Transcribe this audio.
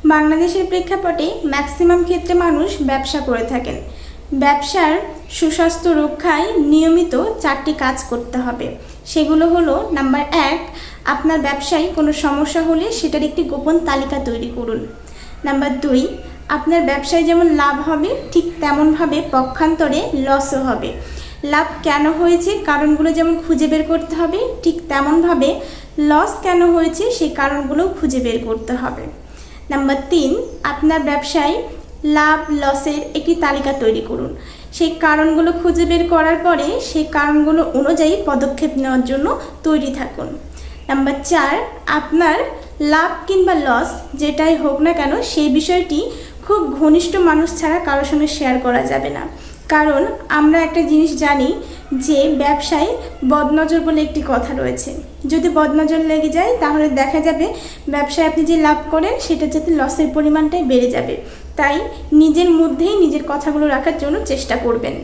বাংলাদেশের প্রেক্ষাপটে ম্যাক্সিমাম ক্ষেত্রে মানুষ ব্যবসা করে থাকেন। ব্যবসার সুস্বাস্থ্য রক্ষায় নিয়মিত 4টি কাজ করতে হবে। সেগুলো হলো, নাম্বার 1, আপনার ব্যবসায় কোনো সমস্যা হলে সেটার একটি গোপন তালিকা তৈরি করুন। নাম্বার 2, আপনার ব্যবসায় যেমন লাভ হবে ঠিক তেমনভাবে পক্ষান্তরে লসও হবে। লাভ কেন হয়েছে কারণগুলো যেমন খুঁজে বের করতে হবে, ঠিক তেমনভাবে লস কেন হয়েছে সেই কারণগুলো খুঁজে বের করতে হবে। নাম্বার 3, আপনার ব্যবসায় লাভ লসের একটি তালিকা তৈরি করুন। সেই কারণগুলো খুঁজে বের করার পরে সেই কারণগুলো অনুযায়ী পদক্ষেপ নেওয়ার জন্য তৈরি থাকুন। নাম্বার 4, আপনার লাভ কিংবা লস যেটাই হোক না কেন সেই বিষয়টি খুব ঘনিষ্ঠ মানুষ ছাড়া কারোর সঙ্গে শেয়ার করা যাবে না। কারণ আমরা একটা জিনিস জানি যে ব্যবসায় বদনজর বলে একটি কথা রয়েছে। যদি বদনজর লেগে যায় তাহলে দেখা যাবে ব্যবসায় আপনি যে লাভ করেন সেটা যাতে লসের পরিমাণটাই বেড়ে যাবে। তাই নিজের মধ্যেই নিজের কথাগুলো রাখার জন্য চেষ্টা করবেন।